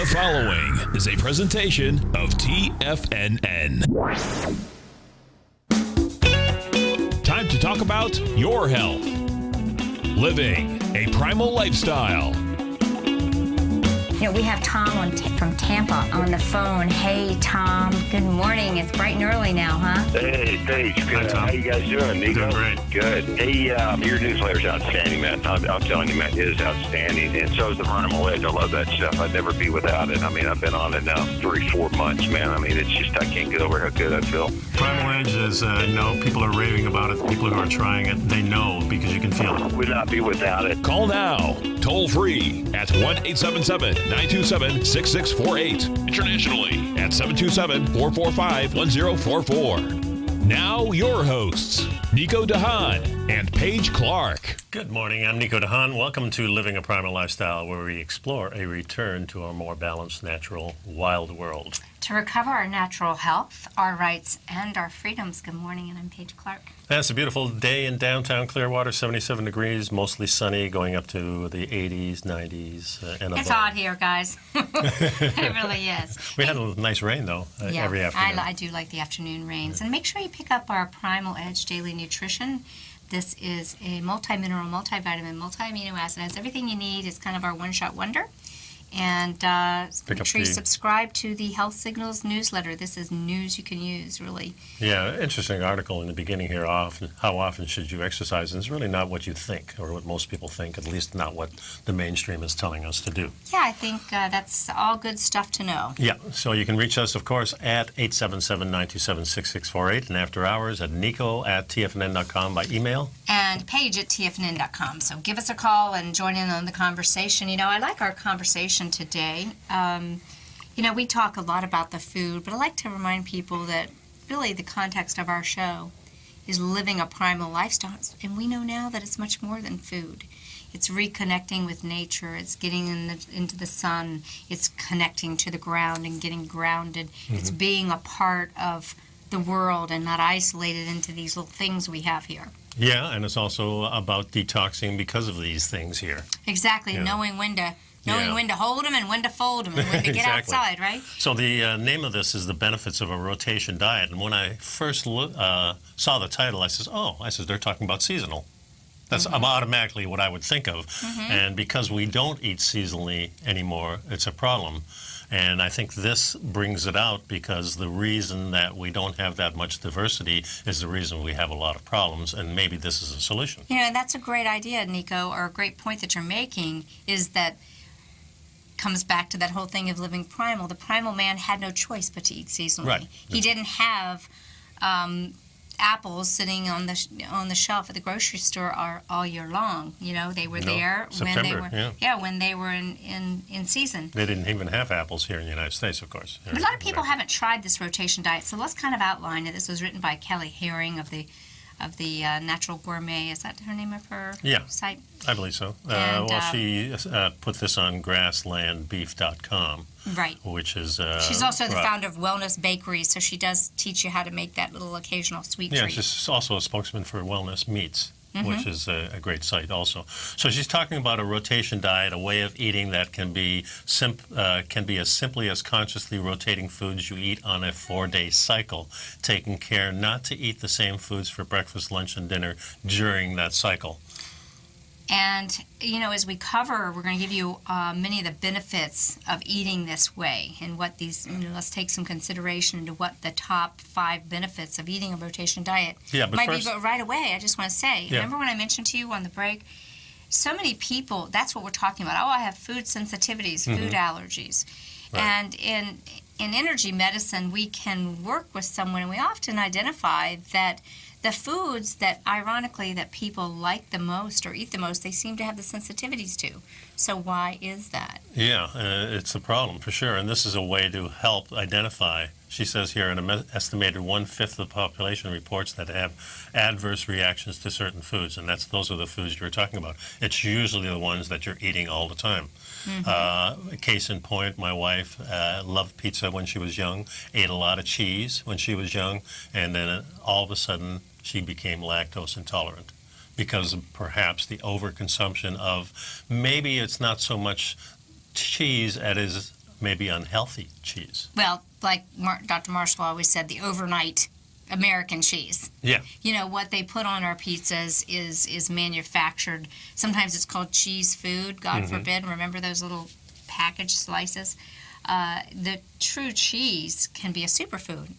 The following is a presentation of TFNN. Time to talk about your health. Living a primal lifestyle. You know, we have Tom from Tampa on the phone. Hey, Tom. Good morning. It's bright and early now, huh? Hey, Paige. Good. How you guys doing, Nico? Doing great. Good. Hey, your newsletter's outstanding, man. I'm telling you, man, it is outstanding. And so is the Primal Wave. I love that stuff. I'd never be without it. I mean, I've been on it now 3-4 months, man. I mean, it's just, I can't get over how good I feel. Primal Edge is, people are raving about it. People who are trying it, they know because you can feel it. Would not be without it. Call now, toll free at 1-877-927-6648. Internationally at 727-445-1044. Now your hosts, Nico DeHaan and Paige Clark. Good morning. I'm Nico DeHaan. Welcome to Living a Primal Lifestyle, where we explore a return to a more balanced, natural, wild world. To recover our natural health, our rights, and our freedoms. Good morning, and I'm Paige Clark. It's a beautiful day in downtown Clearwater, 77 degrees, mostly sunny, going up to the 80s, 90s, and above. It's hot here, guys. It really is. We had a nice rain, though, every afternoon. I do like the afternoon rains. And make sure you pick up our Primal Edge Daily Nutrition. This is a multi-mineral, multivitamin, multi-amino acid. It has everything you need. It's kind of our one-shot wonder. And make sure you subscribe to the Health Signals newsletter. This is news you can use, really. Yeah, interesting article in the beginning here. How often should you exercise? And it's really not what you think or what most people think, at least not what the mainstream is telling us to do. Yeah, I think that's all good stuff to know. Yeah, so you can reach us, of course, at 877-927-6648 and after hours at nico@tfnn.com by email. And Paige at tfnn.com. So give us a call and join in on the conversation. You know, I like our conversation today. We talk a lot about the food, but I like to remind people that really the context of our show is living a primal lifestyle. And we know now that it's much more than food. It's reconnecting with nature. It's getting into the sun. It's connecting to the ground and getting grounded. Mm-hmm. It's being a part of the world and not isolated into these little things we have here. Yeah, and it's also about detoxing because of these things here. Exactly, knowing when to hold them and when to fold them and when to get outside, right? So the name of this is The Benefits of a Rotation Diet. And when I first saw the title, I said, they're talking about seasonal. That's automatically what I would think of. Mm-hmm. And because we don't eat seasonally anymore, it's a problem. And I think this brings it out because the reason that we don't have that much diversity is the reason we have a lot of problems, and maybe this is a solution. You know, and that's a great idea, Nico, or a great point that you're making, is that comes back to that whole thing of living primal. The primal man had no choice but to eat seasonally. Right. He didn't have apples sitting on the shelf at the grocery store all year long. You know, they were there when they were when they were in season. They didn't even have apples here in the United States, of course. But a lot of people haven't tried this rotation diet, so let's kind of outline it. This was written by Kelly Herring of the Natural Gourmet. Is that her name of her site? I believe so. She put this on grasslandbeef.com. Right. Which is... she's also the founder of Wellness Bakery, so she does teach you how to make that little occasional sweet treat. Yeah, she's also a spokesman for Wellness Meats, which is a great site also. So she's talking about a rotation diet, a way of eating that can be as simply as consciously rotating foods you eat on a 4-day cycle, taking care not to eat the same foods for breakfast, lunch, and dinner during that cycle. And, as we cover, we're going to give you many of the benefits of eating this way and what these, let's take some consideration into what the top 5 benefits of eating a rotation diet might be. But right away, I just want to say, remember when I mentioned to you on the break, so many people, that's what we're talking about. I have food sensitivities, food allergies. Right. And in energy medicine, we can work with someone, and we often identify that the foods that, ironically, that people like the most or eat the most, they seem to have the sensitivities to. So why is that? Yeah, it's a problem for sure. And this is a way to help identify. She says here, an estimated 1/5 of the population reports that have adverse reactions to certain foods. And those are the foods you were talking about. It's usually the ones that you're eating all the time. Mm-hmm. Case in point, my wife loved pizza when she was young, ate a lot of cheese when she was young, and then all of a sudden she became lactose intolerant because of perhaps the overconsumption of, maybe it's not so much cheese as maybe unhealthy cheese. Well, like Dr. Marshall always said, the overnight American cheese. Yeah. You know, what they put on our pizzas is manufactured. Sometimes it's called cheese food, God forbid. Remember those little packaged slices? The true cheese can be a superfood.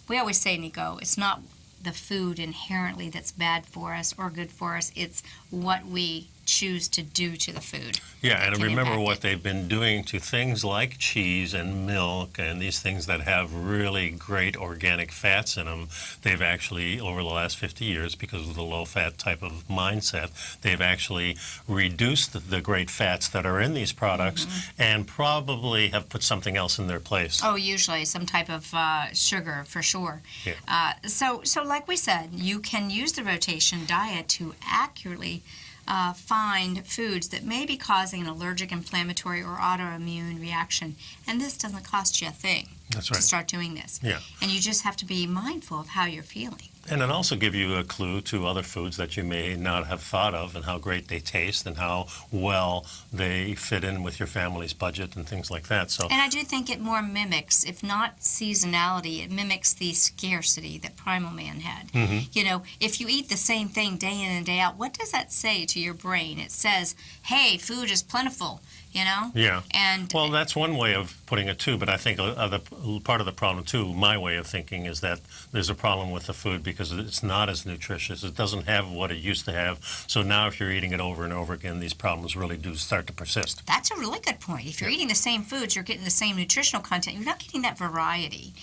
We always say, Nico, it's not the food inherently that's bad for us or good for us. It's what we choose to do to the food. Yeah, and remember impact what it. they've been doing to things like cheese and milk and these things that have really great organic fats in them. They've actually, over the last 50 years, because of the low-fat type of mindset, they've actually reduced the great fats that are in these products and probably have put something else in their place. Oh, usually some type of sugar, for sure. Yeah. So like we said, you can use the rotation diet to accurately find foods that may be causing an allergic, inflammatory, or autoimmune reaction. And this doesn't cost you a thing That's to right. start doing this. Yeah. And you just have to be mindful of how you're feeling. And it also give you a clue to other foods that you may not have thought of and how great they taste and how well they fit in with your family's budget and things like that. So And I do think it more mimics, if not seasonality, it mimics the scarcity that Primal Man had. You know, if you eat the same thing day in and day out, what does that say to your brain? It says, hey, food is plentiful, you know? yeah. And Well, that's one way of putting it too, but I think part of the problem too, my way of thinking, is that there's a problem with the food because it's not as nutritious. It doesn't have what it used to have. So now if you're eating it over and over again, these problems really do start to persist. that's a really good point. If you're eating the same foods, you're getting the same nutritional content. You're not getting that variety.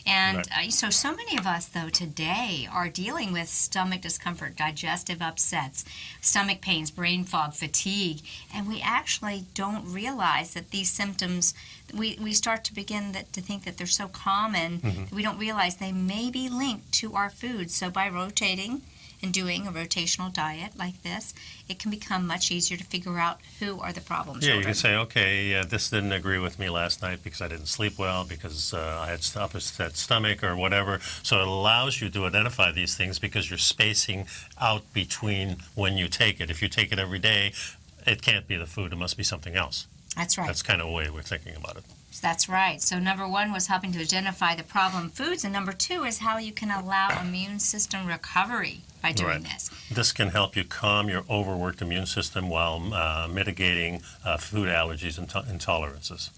And so many of us, though, today are dealing with stomach discomfort, digestive upsets, stomach pains, brain fog, fatigue, and we actually don't realize that these symptoms, we start to begin to think that they're so common that we don't realize they may be linked to our foods. So by rotating and doing a rotational diet like this, it can become much easier to figure out who are the problem Yeah, children. you can say, okay, this didn't agree with me last night because I didn't sleep well, because I had upset stomach or whatever. So it allows you to identify these things because you're spacing out between when you take it. If you take it every day, it can't be the food. It must be something else. That's right. That's kind of the way we're thinking about it. That's right. So number one was helping to identify the problem foods, and number two is how you can allow immune system recovery by doing this. This can help you calm your overworked immune system while mitigating food allergies and intolerances.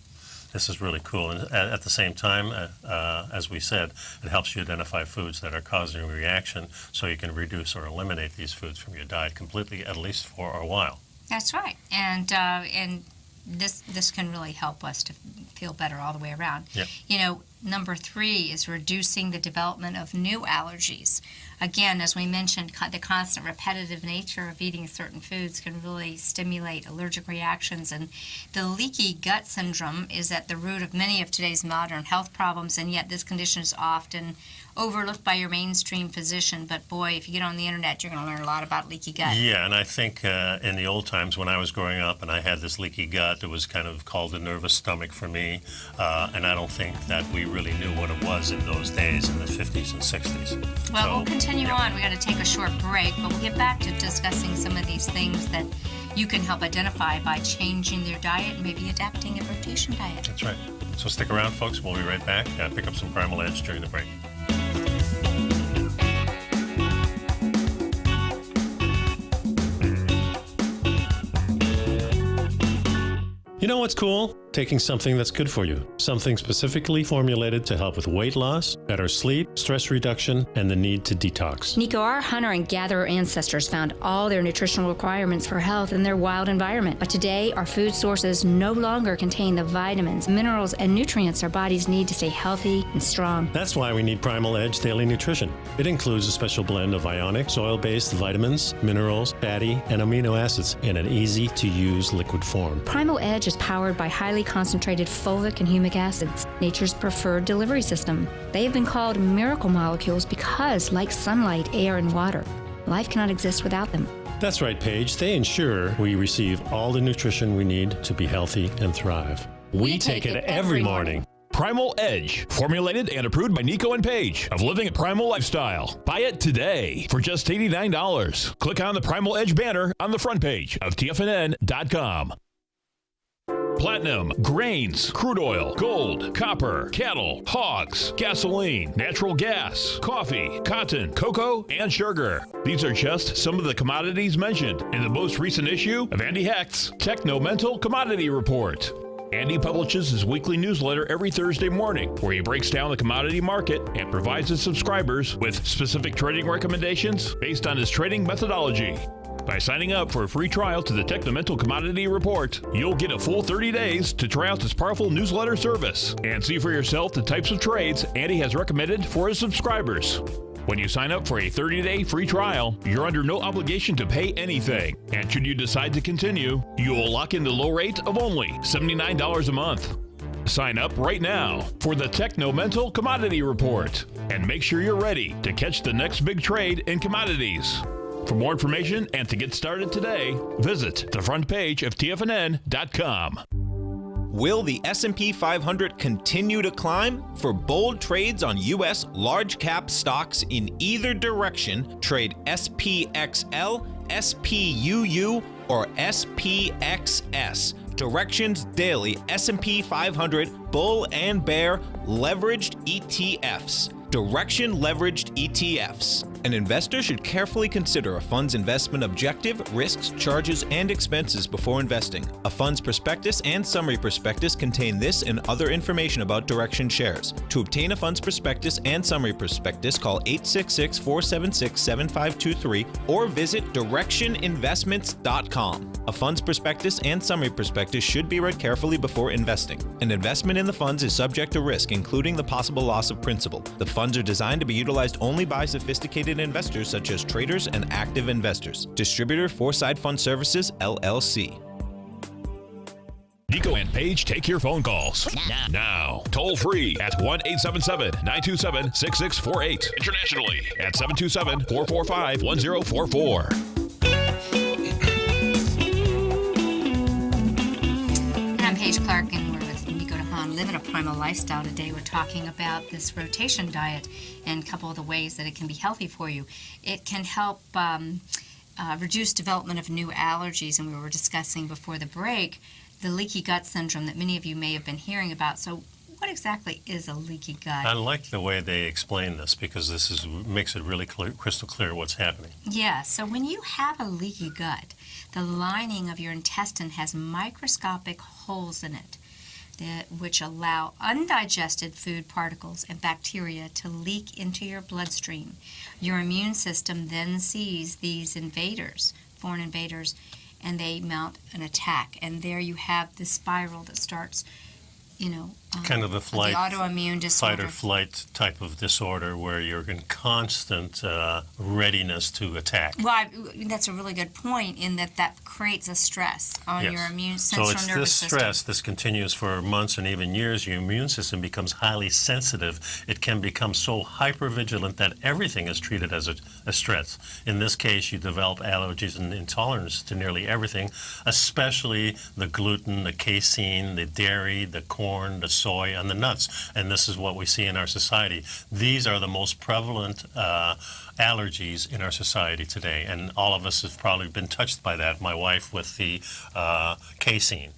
This is really cool. And at the same time, as we said, it helps you identify foods that are causing a reaction so you can reduce or eliminate these foods from your diet completely, at least for a while. That's right. And this can really help us to feel better all the way around. Yep. You know, number three is reducing the development of new allergies. Again, as we mentioned, the constant repetitive nature of eating certain foods can really stimulate allergic reactions. And the leaky gut syndrome is at the root of many of today's modern health problems, and yet this condition is often overlooked by your mainstream physician. But boy, if you get on the internet, you're going to learn a lot about leaky gut. Yeah, and I think in the old times when I was growing up and I had this leaky gut, it was kind of called a nervous stomach for me. And I don't think that we really knew what it was in those days in the 50s and 60s. Well, So, we'll continue yeah. on. We got to take a short break, but we'll get back to discussing some of these things that you can help identify by changing your diet and maybe adapting a rotation diet. That's right. So stick around, folks. We'll be right back. Pick up some Primal Edge during the break. You know what's cool? Taking something that's good for you. Something specifically formulated to help with weight loss, better sleep, stress reduction, and the need to detox. Nico, our hunter and gatherer ancestors found all their nutritional requirements for health in their wild environment. But today, our food sources no longer contain the vitamins, minerals, and nutrients our bodies need to stay healthy and strong. That's why we need Primal Edge Daily Nutrition. It includes a special blend of ionic, soil-based vitamins, minerals, fatty, and amino acids in an easy-to-use liquid form. Primal Edge is powered by highly concentrated fulvic and humic acids, nature's preferred delivery system. They have been called miracle molecules because, like sunlight, air, and water, life cannot exist without them. That's right, Paige. They ensure we receive all the nutrition we need to be healthy and thrive. We take it every morning. Primal Edge, formulated and approved by Nico and Paige of Living a Primal Lifestyle. Buy it today for just $89. Click on the Primal Edge banner on the front page of TFNN.com. platinum, grains, crude oil, gold, copper, cattle, hogs, gasoline, natural gas, coffee, cotton, cocoa, and sugar. These are just some of the commodities mentioned in the most recent issue of Andy Hecht's Techno-Mental Commodity Report. Andy publishes his weekly newsletter every Thursday morning, where he breaks down the commodity market and provides his subscribers with specific trading recommendations based on his trading methodology. By signing up for a free trial to the Techno-Mental Commodity Report, you'll get a full 30 days to try out this powerful newsletter service and see for yourself the types of trades Andy has recommended for his subscribers. When you sign up for a 30-day free trial, you're under no obligation to pay anything. And should you decide to continue, you will lock in the low rate of only $79 a month. Sign up right now for the Techno-Mental Commodity Report and make sure you're ready to catch the next big trade in commodities. For more information and to get started today, visit the front page of TFNN.com. Will the S&P 500 continue to climb? For bold trades on U.S. large-cap stocks in either direction, trade SPXL, SPUU, or SPXS. Directions Daily S&P 500 Bull and Bear Leveraged ETFs. Direction Leveraged ETFs. An investor should carefully consider a fund's investment objective, risks, charges, and expenses before investing. A fund's prospectus and summary prospectus contain this and other information about Direction shares. To obtain a fund's prospectus and summary prospectus, call 866-476-7523 or visit directioninvestments.com. A fund's prospectus and summary prospectus should be read carefully before investing. An investment in the funds is subject to risk, including the possible loss of principal. The funds are designed to be utilized only by sophisticated investors such as traders and active investors. Distributor Foreside Fund Services, LLC. Nico and Paige take your phone calls now. Toll free at 1-877-927-6648. Internationally at 727-445-1044. I'm Paige Clark, and we're with Nico Living a Primal Lifestyle. Today we're talking about this rotation diet and a couple of the ways that it can be healthy for you. It can help reduce development of new allergies, and we were discussing before the break the leaky gut syndrome that many of you may have been hearing about. So what exactly is a leaky gut? I like the way they explain this because this makes it really crystal clear what's happening. Yeah, so when you have a leaky gut, the lining of your intestine has microscopic holes in it which allow undigested food particles and bacteria to leak into your bloodstream. Your immune system then sees these invaders, foreign invaders, and they mount an attack. And there you have the spiral that starts, kind of the autoimmune disorder. Fight or flight type of disorder where you're in constant readiness to attack. Well, that's a really good point in that creates a stress on your immune central nervous system. So it's this stress, this continues for months and even years. Your immune system becomes highly sensitive. It can become so hypervigilant that everything is treated as a stress. In this case, you develop allergies and intolerance to nearly everything, especially the gluten, the casein, the dairy, the corn, the soy, and the nuts. And this is what we see in our society. These are the most prevalent allergies in our society today, and all of us have probably been touched by that. My wife with the casein,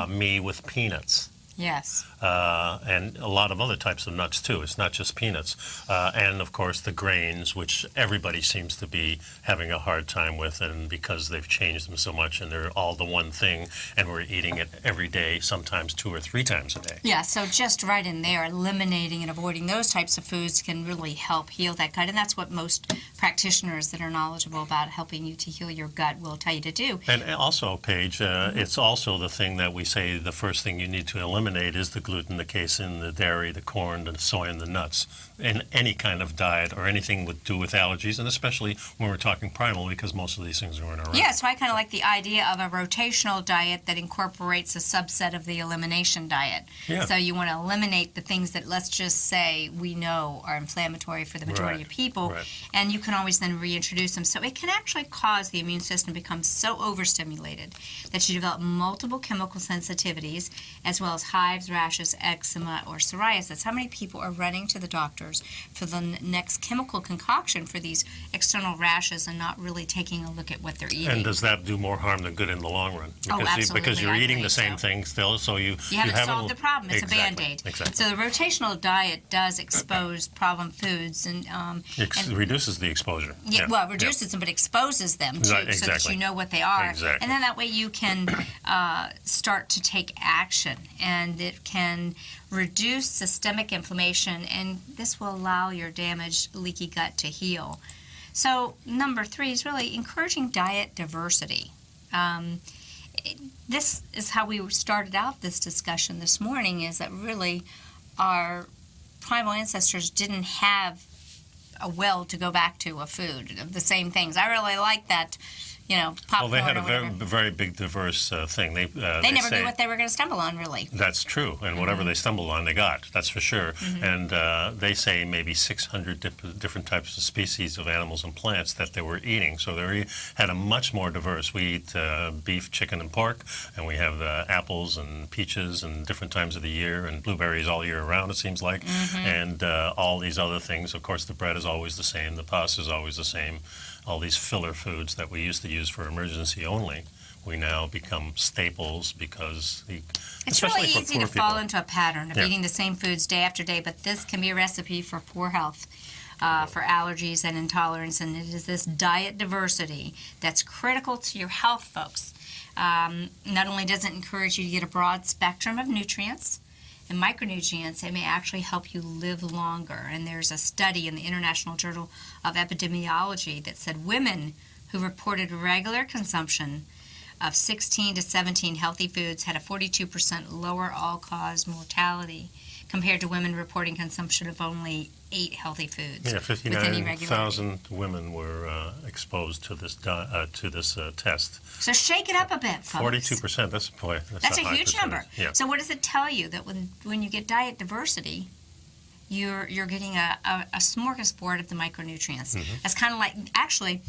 me with peanuts. Yes. And a lot of other types of nuts, too. It's not just peanuts. And, of course, the grains, which everybody seems to be having a hard time with, and because they've changed them so much and they're all the one thing, and we're eating it every day, sometimes 2 or 3 times a day. Yeah, so just right in there, eliminating and avoiding those types of foods can really help heal that gut. And that's what most practitioners that are knowledgeable about helping you to heal your gut will tell you to do. And also, Paige, it's also the thing that we say the first thing you need to eliminate is the gluten, the casein, the dairy, the corn, the soy, and the nuts in any kind of diet or anything to do with allergies, and especially when we're talking primal, because most of these things are in our Yeah, so I kind of like the idea of a rotational diet that incorporates a subset of the elimination diet. Yeah. So you want to eliminate the things that, let's just say, we know are inflammatory for the majority of people, and you can always then reintroduce them. So it can actually cause the immune system to become so overstimulated that you develop multiple chemical sensitivities, as well as hives, rashes, eczema, or psoriasis. How many people are running to the doctors for the next chemical concoction for these external rashes and not really taking a look at what they're eating? And does that do more harm than good in the long run? Absolutely. Because you're I eating believe the same so. thing still, so you haven't solved the problem. It's exactly, a Band-Aid. Exactly. So the rotational diet does expose problem foods and reduces the exposure. well, it reduces them, but exposes them too, Right, so that exactly. you know what they are. Exactly. And then that way you can start to take action, and it can reduce systemic inflammation, and this will allow your damaged, leaky gut to heal. So number 3 is really encouraging diet diversity. This is how we started out this discussion this morning, is that really our primal ancestors didn't have a well to go back to of food, of the same things. I really like that, popcorn. Well, they had a or whatever. very big, diverse thing. They never say knew what they were going to stumble on, really. That's true, and whatever they stumbled on, they got. That's for sure. And they say maybe 600 different types of species of animals and plants that they were eating. So they had a much more diverse. We eat beef, chicken, and pork, and we have apples and peaches and different times of the year, and blueberries all year round, it seems like, and all these other things. Of course, the bread is always the same. The pasta is always the same. All these filler foods that we used to use for emergency only, we now become staples because it's especially really for easy poor to fall people. into a pattern of eating the same foods day after day, but this can be a recipe for poor health, for allergies and intolerance, and it is this diet diversity that's critical to your health, folks. Not only does it encourage you to get a broad spectrum of nutrients and micronutrients, it may actually help you live longer. And there's a study in the International Journal of Epidemiology that said women who reported regular consumption of 16 to 17 healthy foods had a 42% lower all-cause mortality compared to women reporting consumption of only 8 healthy foods. Yeah, with any regularity. 59,000 women were exposed to this test. So shake it up a bit, folks. 42%. That's That's a high huge percentage. number. Yeah. So what does it tell you? That when you get diet diversity, you're getting a smorgasbord of the micronutrients. That's kind of like, actually,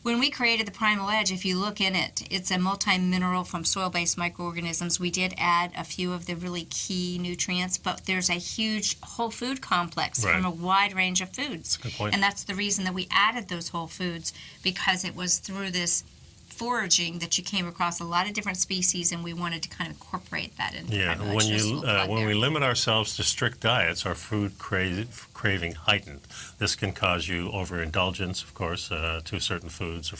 when we created the Primal Edge, if you look in it, it's a multi-mineral from soil-based microorganisms. We did add a few of the really key nutrients, but there's a huge whole food complex Right. from a wide range of foods. Good point. And that's the reason that we added those whole foods, because it was through this foraging that you came across a lot of different species, and we wanted to kind of incorporate that in. Yeah, Primal Edge. Just a little plug when there. we limit ourselves to strict diets, our food craving heightened. This can cause you overindulgence, of course, to certain foods.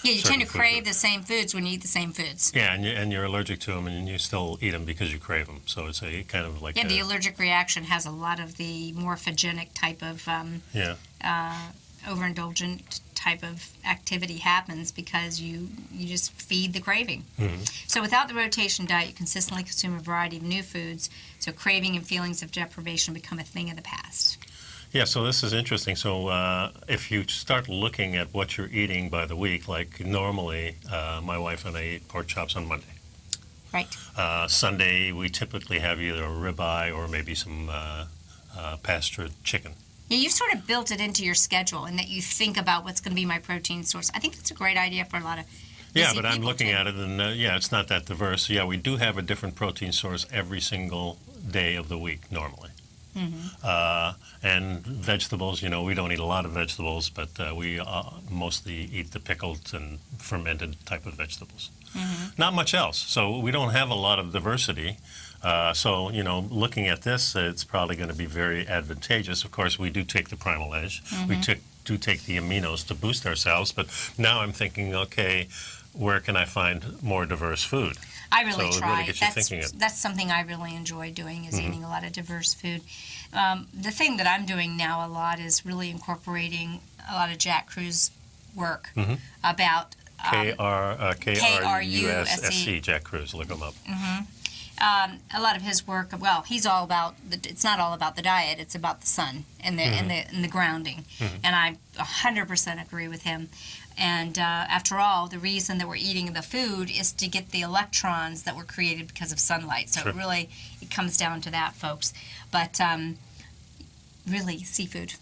Yeah, you certain tend to food crave groups. the same foods when you eat the same foods. Yeah, and you're allergic to them, and you still eat them because you crave them. So it's a kind of like Yeah, the allergic reaction has a lot of the morphogenic type of overindulgent type of activity happens because you just feed the craving. So without the rotation diet, you consistently consume a variety of new foods, so craving and feelings of deprivation become a thing of the past. Yeah, so this is interesting. So if you start looking at what you're eating by the week, like normally my wife and I eat pork chops on Monday. Right. Sunday, we typically have either a ribeye or maybe some pastured chicken. Yeah, you've sort of built it into your schedule, and that you think about what's going to be my protein source. I think that's a great idea for a lot of Yeah, busy but I'm people, looking too. at it, and it's not that diverse. Yeah, we do have a different protein source every single day of the week normally. And vegetables, we don't eat a lot of vegetables, but we mostly eat the pickled and fermented type of vegetables. Not much else. So we don't have a lot of diversity. So, looking at this, it's probably going to be very advantageous. Of course, we do take the Primal Edge. We do take the aminos to boost ourselves. But now I'm thinking, okay, where can I find more diverse food? I really So it try. really gets you thinking. That's something I really enjoy doing, is eating a lot of diverse food. The thing that I'm doing now a lot is really incorporating a lot of Jack Cruz work about K-R-U-S-S-E, Jack Cruz. Look him up. a lot of his work. Well, he's all about. It's not all about the diet. It's about the sun and the grounding. And I 100% agree with him. And after all, the reason that we're eating the food is to get the electrons that were created because of sunlight. So Sure. it comes down to that, folks. But really, seafood.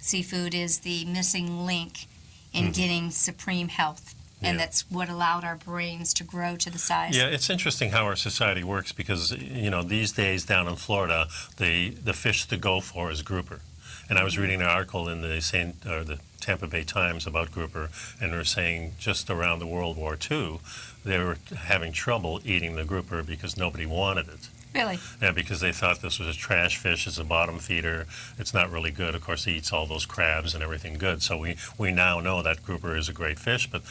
Seafood is the missing link in getting supreme health. and that's what allowed our brains to grow to the size. Yeah, it's interesting how our society works because, these days down in Florida, the fish to go for is grouper. And I was reading an article in the Tampa Bay Times about grouper, and they were saying just around the World War II, they were having trouble eating the grouper because nobody wanted it. Really? Yeah, because they thought this was a trash fish, it's a bottom feeder, it's not really good. Of course, it eats all those crabs and everything good. So we now know that grouper is a great fish, but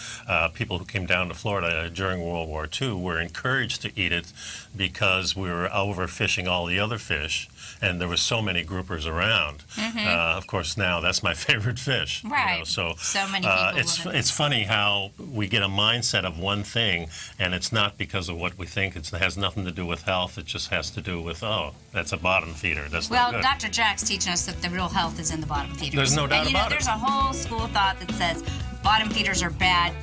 people who came down to Florida during World War II were encouraged to eat it because we were overfishing all the other fish, and there was so many groupers around. Of course, now that's my favorite fish. Right. So many people it's funny how we get a mindset of one thing, and it's not because of what we think. It has nothing to do with health. It just has to do with, that's a bottom feeder. That's well, not good. Dr. Jack's teaching us that the real health is in the bottom feeders. There's no doubt about it. There's a whole school of thought that says bottom feeders are bad,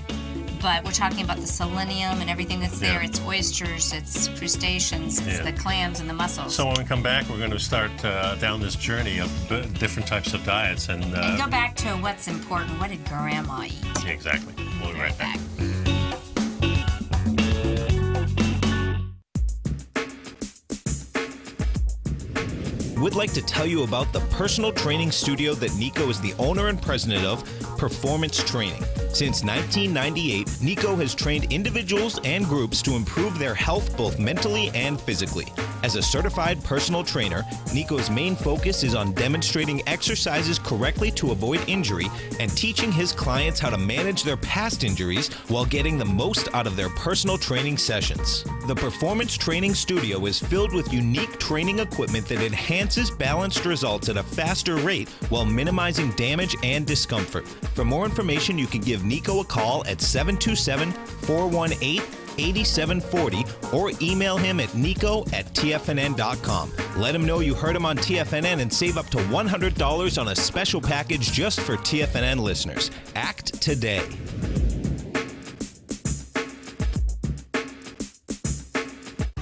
but we're talking about the selenium and everything that's there. It's oysters, it's crustaceans, it's the clams and the mussels. So when we come back, we're going to start down this journey of different types of diets. And go back to what's important. What did Grandma eat? Yeah, exactly. We'll be right back. We'd like to tell you about the personal training studio that Nico is the owner and president of, Performance Training. Since 1998, Nico has trained individuals and groups to improve their health both mentally and physically. As a certified personal trainer, Nico's main focus is on demonstrating exercises correctly to avoid injury and teaching his clients how to manage their past injuries while getting the most out of their personal training sessions. The Performance Training Studio is filled with unique training equipment that enhances balanced results at a faster rate while minimizing damage and discomfort. For more information, you can give Nico a call at 727-418-8740 or email him at nico@tfnn.com. Let him know you heard him on TFNN and save up to $100 on a special package just for TFNN listeners. Act today.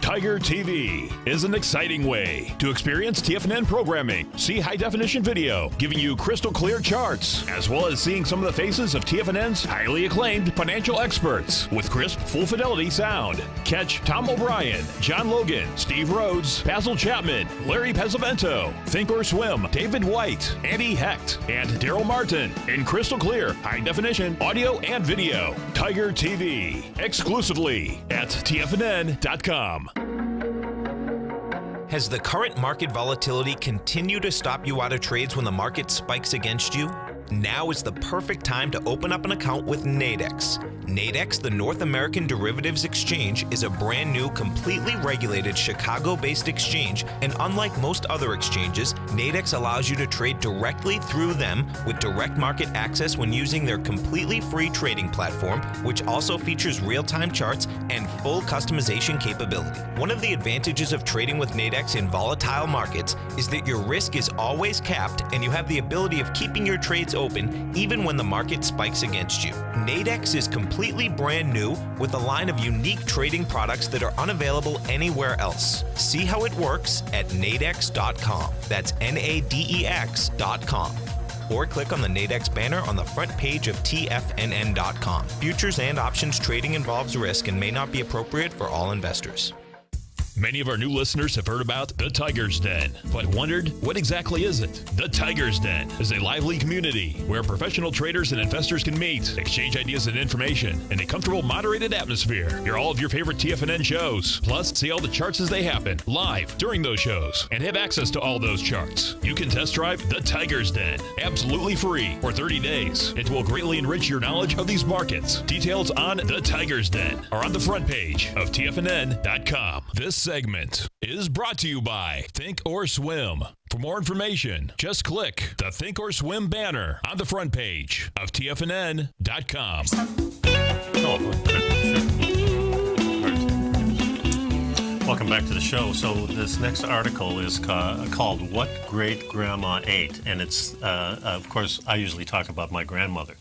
Tiger TV is an exciting way to experience TFNN programming. See high-definition video, giving you crystal clear charts, as well as seeing some of the faces of TFNN's highly acclaimed financial experts with crisp, full-fidelity sound. Catch Tom O'Brien, John Logan, Steve Rhodes, Basil Chapman, Larry Pesavento, Think or Swim, David White, Andy Hecht, and Daryl Martin in crystal clear, high-definition audio and video. Tiger TV, exclusively at TFNN.com. Has the current market volatility continued to stop you out of trades when the market spikes against you? Now is the perfect time to open up an account with Nadex. Nadex, the North American Derivatives Exchange, is a brand new, completely regulated Chicago-based exchange, and unlike most other exchanges, Nadex allows you to trade directly through them with direct market access when using their completely free trading platform, which also features real-time charts and full customization capability. One of the advantages of trading with Nadex in volatile markets is that your risk is always capped and you have the ability of keeping your trades open even when the market spikes against you. Nadex is completely brand new with a line of unique trading products that are unavailable anywhere else. See how it works at nadex.com. That's NADEX.com. Or click on the Nadex banner on the front page of TFNN.com. Futures and options trading involves risk and may not be appropriate for all investors. Many of our new listeners have heard about the Tiger's Den, but wondered, what exactly is it? The Tiger's Den is a lively community where professional traders and investors can meet, exchange ideas and information in a comfortable, moderated atmosphere. Hear all of your favorite TFNN shows, plus see all the charts as they happen live during those shows and have access to all those charts. You can test drive the Tiger's Den absolutely free for 30 days. It will greatly enrich your knowledge of these markets. Details on the Tiger's Den are on the front page of TFNN.com. This segment is brought to you by Think or Swim. For more information, just click the Think or Swim banner on the front page of TFNN.com. Welcome back to the show. So this next article is called What Great Grandma Ate. And it's, of course, I usually talk about my grandmother.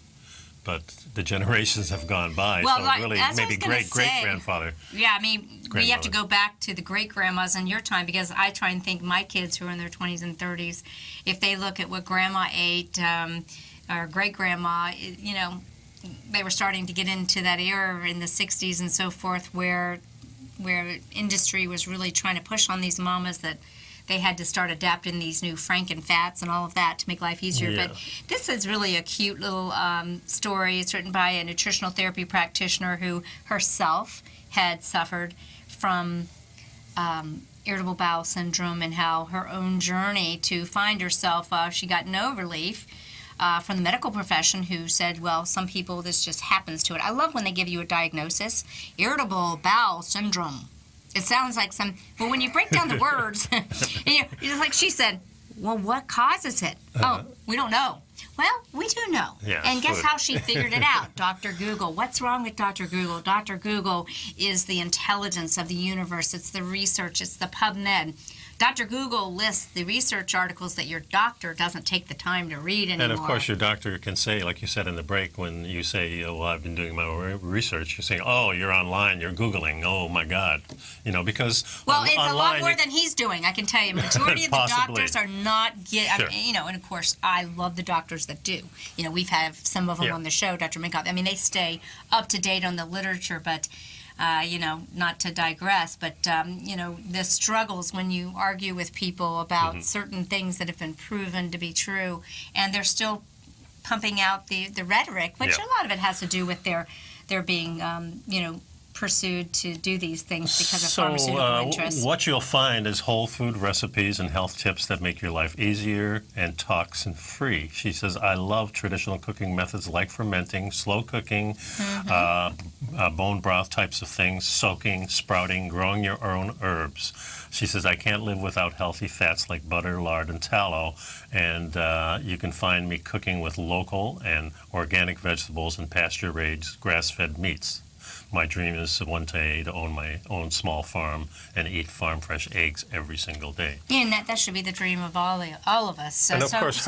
But the generations have gone by, well, so like, really maybe great-great-grandfather. Yeah, I mean, we have to go back to the great-grandmas in your time, because I try and think my kids who are in their 20s and 30s, if they look at what grandma ate or great-grandma, you know, they were starting to get into that era in the 60s and so forth where industry was really trying to push on these mamas that they had to start adapting these new Franken fats and all of that to make life easier. Yeah. But this is really a cute little story. It's written by a nutritional therapy practitioner who herself had suffered from irritable bowel syndrome, and how her own journey to find herself, she got no relief from the medical profession, who said, well, some people, this just happens to it. I love when they give you a diagnosis, irritable bowel syndrome. It sounds like but when you break down the words, it's like she said, well, what causes it? Oh, we don't know. Well, we do know. Yeah, and guess food. how she figured it out? Dr. Google. What's wrong with Dr. Google? Dr. Google is the intelligence of the universe. It's the research. It's the PubMed. Dr. Google lists the research articles that your doctor doesn't take the time to read anymore. And of course, your doctor can say, like you said in the break, when you say, "Oh, well, I've been doing my research," you're saying, "Oh, you're online, you're Googling." Oh my God, because well, it's online, a lot more than he's doing. I can tell you, majority of the Possibly. doctors are not getting. Sure. And of course, I love the doctors that do. We've had some of them Yeah. on the show, Dr. Minkoff. I mean, they stay up to date on the literature, but. Not to digress, but, the struggles when you argue with people about certain things that have been proven to be true, and they're still pumping out the rhetoric, which Yeah. a lot of it has to do with their being, pursued to do these things because of pharmaceutical interests. What you'll find is whole food recipes and health tips that make your life easier and toxin-free. She says, I love traditional cooking methods like fermenting, slow cooking, bone broth types of things, soaking, sprouting, growing your own herbs. She says, I can't live without healthy fats like butter, lard, and tallow. And you can find me cooking with local and organic vegetables and pasture-raised grass-fed meats. My dream is one day to own my own small farm and eat farm-fresh eggs every single day. And that should be the dream of all of us. So, And of course,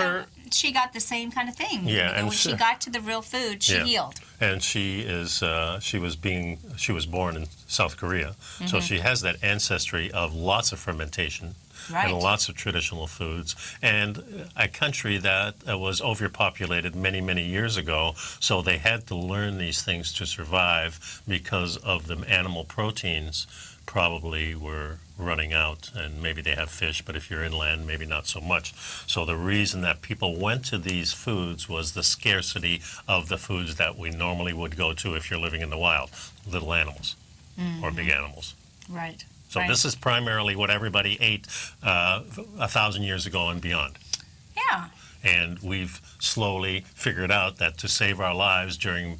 she got the same kind of thing. Yeah, and when she got to the real food, she Yeah. healed. And she was born in South Korea, so she has that ancestry of lots of fermentation. Right. And lots of traditional foods, and a country that was overpopulated many, many years ago, so they had to learn these things to survive because of the animal proteins probably were running out, and maybe they have fish, but if you're inland, maybe not so much. So the reason that people went to these foods was the scarcity of the foods that we normally would go to if you're living in the wild, little animals or big animals. Right. So this is primarily what everybody ate 1,000 years ago and beyond. Yeah. And we've slowly figured out that to save our lives during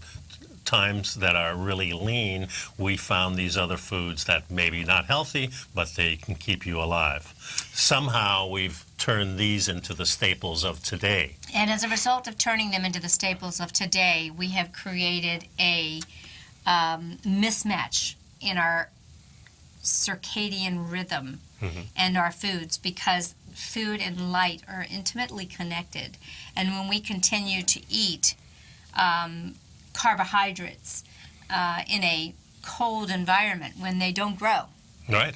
times that are really lean, we found these other foods that maybe not healthy, but they can keep you alive. Somehow we've turned these into the staples of today. And as a result of turning them into the staples of today, we have created a mismatch in our circadian rhythm and our foods, because food and light are intimately connected. And when we continue to eat carbohydrates in a cold environment, when they don't grow, Right.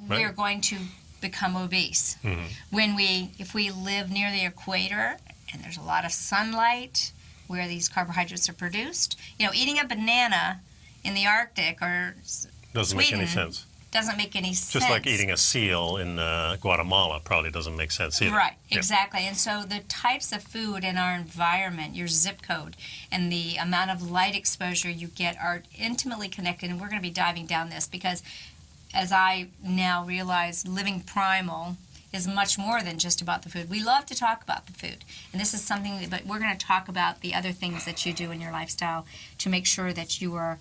we're going to become obese. If we live near the equator and there's a lot of sunlight where these carbohydrates are produced, eating a banana in the Arctic or Doesn't Sweden make any sense. doesn't make any sense. Just like eating a seal in Guatemala probably doesn't make sense either. Right, Yep. exactly. And so the types of food in our environment, your zip code, and the amount of light exposure you get are intimately connected. And we're going to be diving down this because, as I now realize, living primal is much more than just about the food. We love to talk about the food. And this is something, but we're going to talk about the other things that you do in your lifestyle to make sure that you are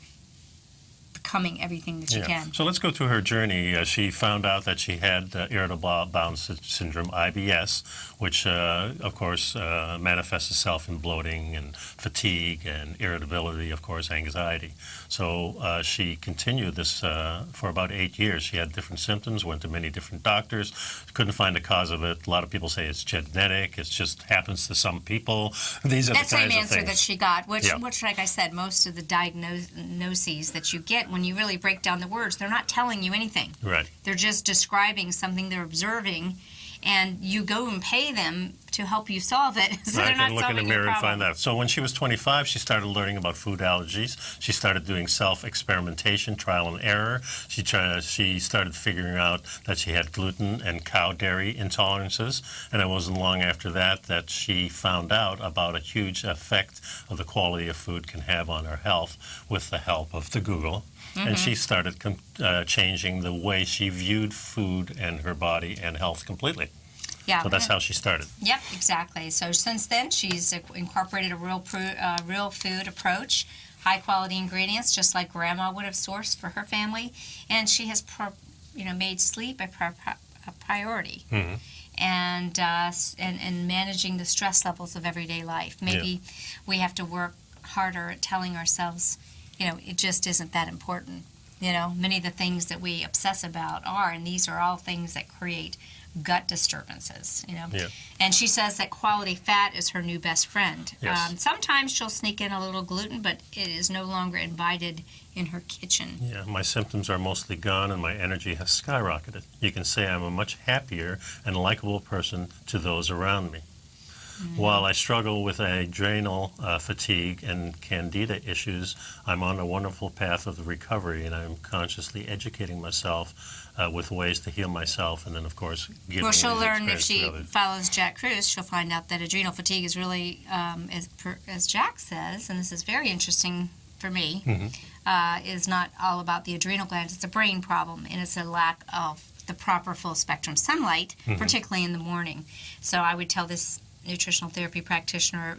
becoming everything that you can. So let's go through her journey. She found out that she had irritable bowel syndrome, IBS, which, of course, manifests itself in bloating and fatigue and irritability, of course, anxiety. So she continued this for about 8 years. She had different symptoms, went to many different doctors, couldn't find a cause of it. A lot of people say it's genetic. It just happens to some people. These are That the kinds same of answer things. that she got, which, Yeah. like I said, most of the diagnoses that you get, when you really break down the words, they're not telling you anything. Right. They're just describing something they're observing, and you go and pay them to help you solve it. So I they're not can look in solving the your mirror and problem. find that. So when she was 25, she started learning about food allergies. She started doing self-experimentation, trial and error. She started figuring out that she had gluten and cow dairy intolerances. And it wasn't long after that she found out about a huge effect of the quality of food can have on her health with the help of the Google. And she started changing the way she viewed food and her body and health completely. Yeah. So that's how she started. Yep, exactly. So since then, she's incorporated a real food approach, high-quality ingredients, just like Grandma would have sourced for her family. And she has made sleep a priority. Mm-hmm. And managing the stress levels of everyday life. Maybe we have to work harder at telling ourselves, it just isn't that important. Many of the things that we obsess about and these are all things that create gut disturbances, Yeah. And she says that quality fat is her new best friend. Yes. Sometimes she'll sneak in a little gluten, but it is no longer invited in her kitchen. Yeah, my symptoms are mostly gone and my energy has skyrocketed. You can say I'm a much happier and likable person to those around me. While I struggle with adrenal fatigue and candida issues, I'm on a wonderful path of recovery, and I'm consciously educating myself with ways to heal myself, and then, of course, giving Well, she'll these learn if experiences she to others. follows Jack Kruse, she'll find out that adrenal fatigue is really, as Jack says, and this is very interesting for me, is not all about the adrenal glands. It's a brain problem, and it's a lack of the proper full spectrum sunlight, particularly in the morning. So I would tell this nutritional therapy practitioner,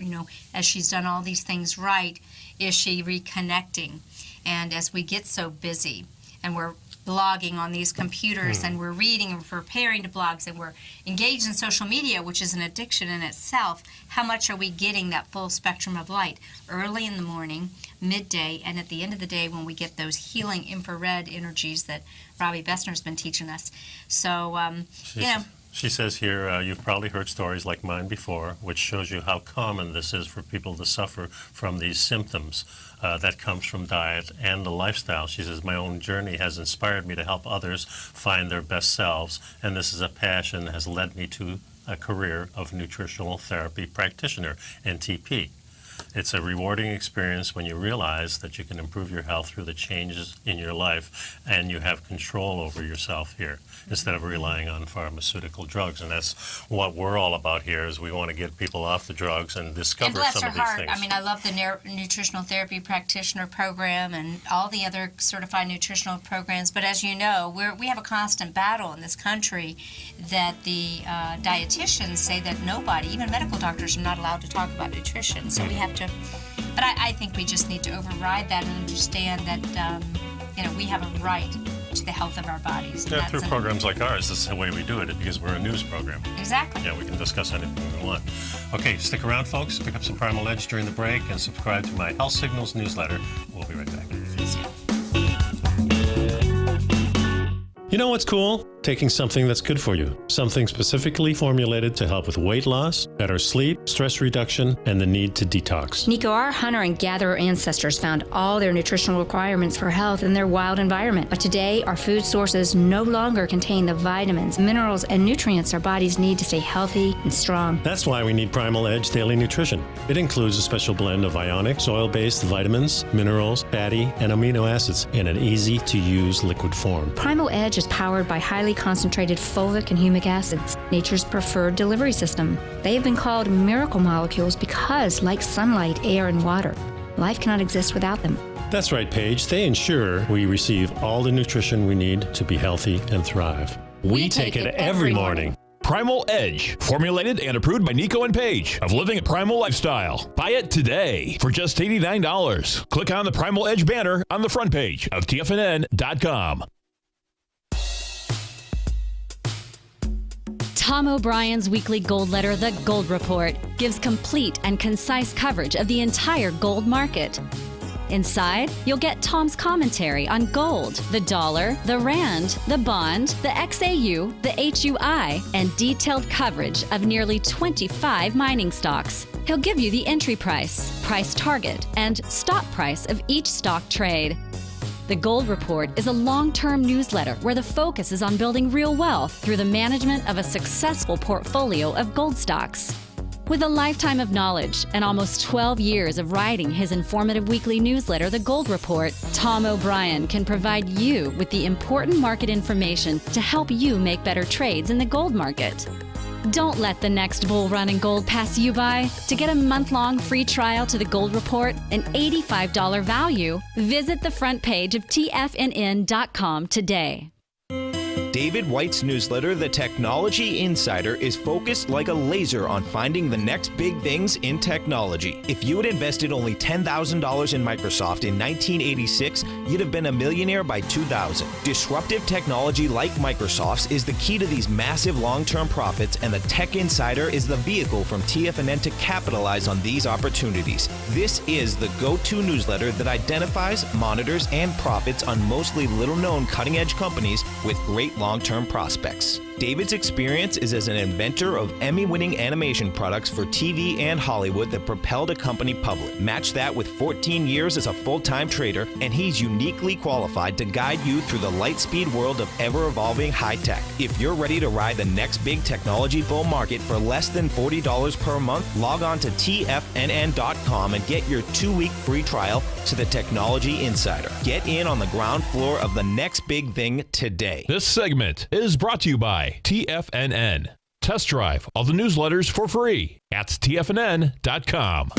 as she's done all these things right, is she reconnecting? And as we get so busy and we're blogging on these computers and we're reading and we're preparing to blogs and we're engaged in social media, which is an addiction in itself, how much are we getting that full spectrum of light early in the morning, midday, and at the end of the day when we get those healing infrared energies that Robbie Bessner's been teaching us? So, She says here, you've probably heard stories like mine before, which shows you how common this is for people to suffer from these symptoms that comes from diet and the lifestyle. She says, my own journey has inspired me to help others find their best selves, and this is a passion that has led me to a career of nutritional therapy practitioner, NTP. It's a rewarding experience when you realize that you can improve your health through the changes in your life and you have control over yourself here instead of relying on pharmaceutical drugs. And that's what we're all about here, is we want to get people off the drugs and discover and bless some her of these heart. things. I mean, I love the nutritional therapy practitioner program and all the other certified nutritional programs. But as you know, we have a constant battle in this country that the dietitians say that nobody, even medical doctors, are not allowed to talk about nutrition. So we have to, but I think we just need to override that and understand that, we have a right to the health of our bodies. And Yeah, through programs like ours, this is the way we do it, because we're a news program. Exactly. Yeah, we can discuss anything we want. Okay, stick around, folks. Pick up some Primal Edge during the break and subscribe to my Health Signals newsletter. We'll be right back. You know what's cool? Taking something that's good for you. Something specifically formulated to help with weight loss, better sleep, stress reduction, and the need to detox. Nico, our hunter and gatherer ancestors found all their nutritional requirements for health in their wild environment. But today, our food sources no longer contain the vitamins, minerals, and nutrients our bodies need to stay healthy and strong. That's why we need Primal Edge Daily Nutrition. It includes a special blend of ionic, soil-based vitamins, minerals, fatty, and amino acids in an easy-to-use liquid form. Primal Edge is powered by highly concentrated fulvic and humic acids, nature's preferred delivery system. They have been called miracle molecules because, like sunlight, air, and water, life cannot exist without them. That's right, Paige. They ensure we receive all the nutrition we need to be healthy and thrive. We take it every morning. Primal Edge, formulated and approved by Nico and Paige of Living a Primal Lifestyle. Buy it today for just $89. Click on the Primal Edge banner on the front page of TFNN.com. Tom O'Brien's weekly gold letter, The Gold Report, gives complete and concise coverage of the entire gold market. Inside, you'll get Tom's commentary on gold, the dollar, the rand, the bond, the XAU, the HUI, and detailed coverage of nearly 25 mining stocks. He'll give you the entry price, price target, and stop price of each stock trade. The Gold Report is a long-term newsletter where the focus is on building real wealth through the management of a successful portfolio of gold stocks. With a lifetime of knowledge and almost 12 years of writing his informative weekly newsletter, The Gold Report, Tom O'Brien can provide you with the important market information to help you make better trades in the gold market. Don't let the next bull run in gold pass you by. To get a month-long free trial to The Gold Report, an $85 value, visit the front page of TFNN.com today. David White's newsletter, The Technology Insider, is focused like a laser on finding the next big things in technology. If you had invested only $10,000 in Microsoft in 1986, you'd have been a millionaire by 2000. Disruptive technology like Microsoft's is the key to these massive long-term profits, and the Tech Insider is the vehicle from TFNN to capitalize on these opportunities. This is the go-to newsletter that identifies, monitors, and profits on mostly little-known cutting-edge companies with great long-term prospects. David's experience is as an inventor of Emmy-winning animation products for TV and Hollywood that propelled a company public. Match that with 14 years as a full-time trader, and he's uniquely qualified to guide you through the light-speed world of ever-evolving high-tech. If you're ready to ride the next big technology bull market for less than $40 per month, log on to TFNN.com and get your 2-week free trial to the Technology Insider. Get in on the ground floor of the next big thing today. This segment is brought to you by TFNN. Test drive all the newsletters for free at TFNN.com.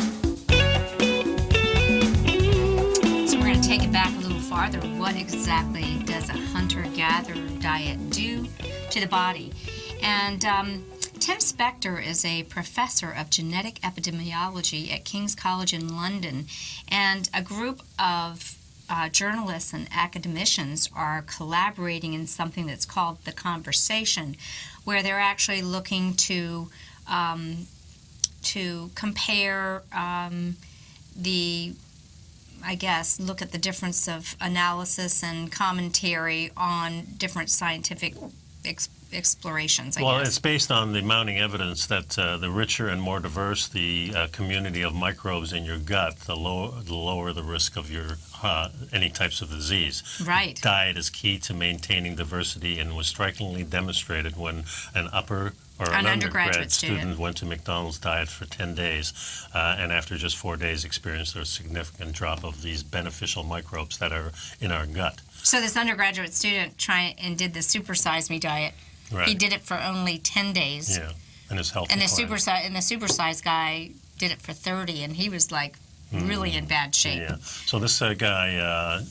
So we're going to take it back a little farther. What exactly does a hunter-gatherer diet do to the body? And Tim Spector is a professor of genetic epidemiology at King's College in London, and a group of journalists and academicians are collaborating in something that's called The Conversation, where they're actually looking to compare look at the difference of analysis and commentary on different scientific explorations, Well, it's based on the mounting evidence that the richer and more diverse the community of microbes in your gut, the lower the risk of your any types of disease. Right. Diet is key to maintaining diversity, and was strikingly demonstrated when an undergraduate student went to McDonald's diet for 10 days, and after just 4 days experienced a significant drop of these beneficial microbes that are in our gut. So this undergraduate student did the Super Size Me diet. Right. He did it for only 10 days. Yeah, and his health And the declined. super size guy did it for 30, and he was like really in bad shape. Yeah. So this guy,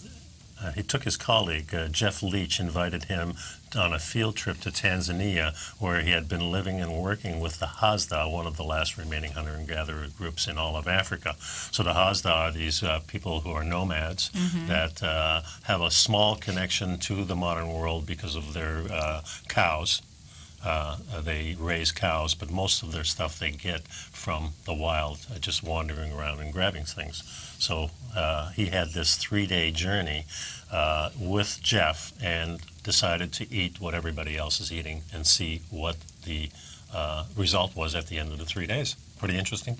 he took his colleague, Jeff Leach, invited him on a field trip to Tanzania, where he had been living and working with the Hazda, one of the last remaining hunter and gatherer groups in all of Africa. So the Hazda are these people who are nomads that have a small connection to the modern world because of their cows. They raise cows, but most of their stuff they get from the wild, just wandering around and grabbing things. So he had this 3-day journey with Jeff and decided to eat what everybody else is eating and see what the result was at the end of the 3 days. Pretty interesting.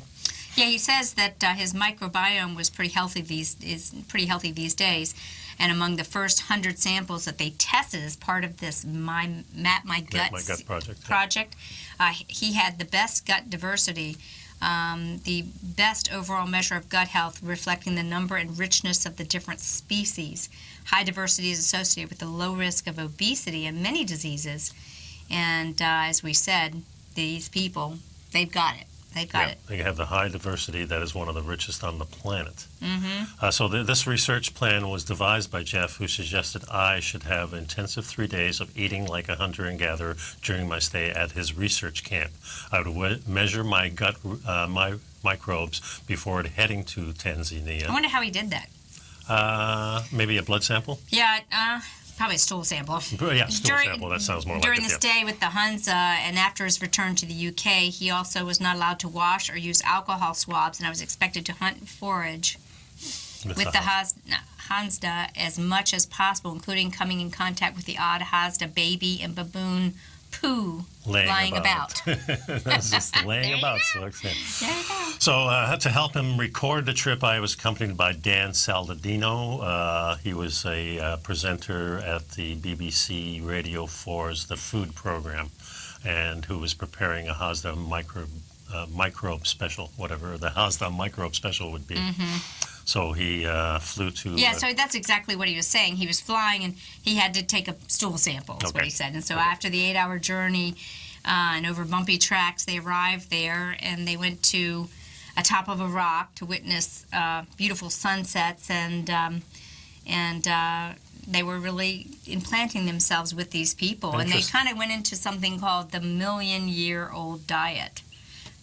Yeah, he says that his microbiome was pretty healthy these days, and among the first 100 samples that they tested as part of this My Gut project, he had the best gut diversity, the best overall measure of gut health, reflecting the number and richness of the different species. High diversity is associated with the low risk of obesity and many diseases, and as we said, these people, they've got it. They've got it. They have the high diversity that is one of the richest on the planet. So this research plan was devised by Jeff, who suggested I should have intensive 3 days of eating like a hunter and gatherer during my stay at his research camp. I would measure my gut my microbes before heading to Tanzania. I wonder how he did that. Maybe a blood sample? Yeah, probably a stool sample. Yeah, stool sample. That sounds more like it. During the stay with the Hunza and after his return to the UK, he also was not allowed to wash or use alcohol swabs, and I was expected to hunt and forage with the Hazda as much as possible, including coming in contact with the odd Hazda baby and baboon poo lying about. That's just laying about. So There you go. So to help him record the trip, I was accompanied by Dan Saldadino. He was a presenter at the BBC Radio 4's The Food Program, and who was preparing a Hazda microbe special, whatever the Hazda microbe special would be. So he flew to... Yeah, so that's exactly what he was saying. He was flying, and he had to take a stool sample, is what he said. And so after the 8-hour journey and over bumpy tracks, they arrived there, and they went to atop of a rock to witness beautiful sunsets, and they were really implanting themselves with these people. And they kind of went into something called the million-year-old diet.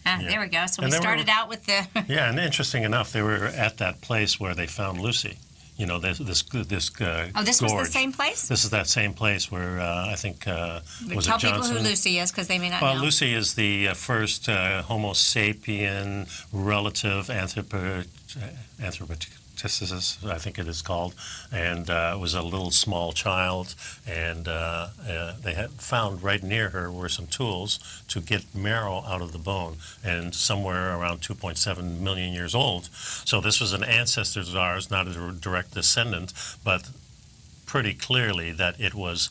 There we go. So we started out with the... Yeah, and interesting enough, they were at that place where they found Lucy. You know, this gorge. Oh, this was the same place? This is that same place where I think, was it Johnson? Tell people who Lucy is, because they may not know. Well, Lucy is the first Homo sapien relative anthropomorphic, I think it is called, and was a little small child, and they had found right near her were some tools to get marrow out of the bone, and somewhere around 2.7 million years old. So this was an ancestor of ours, not a direct descendant, but pretty clearly that it was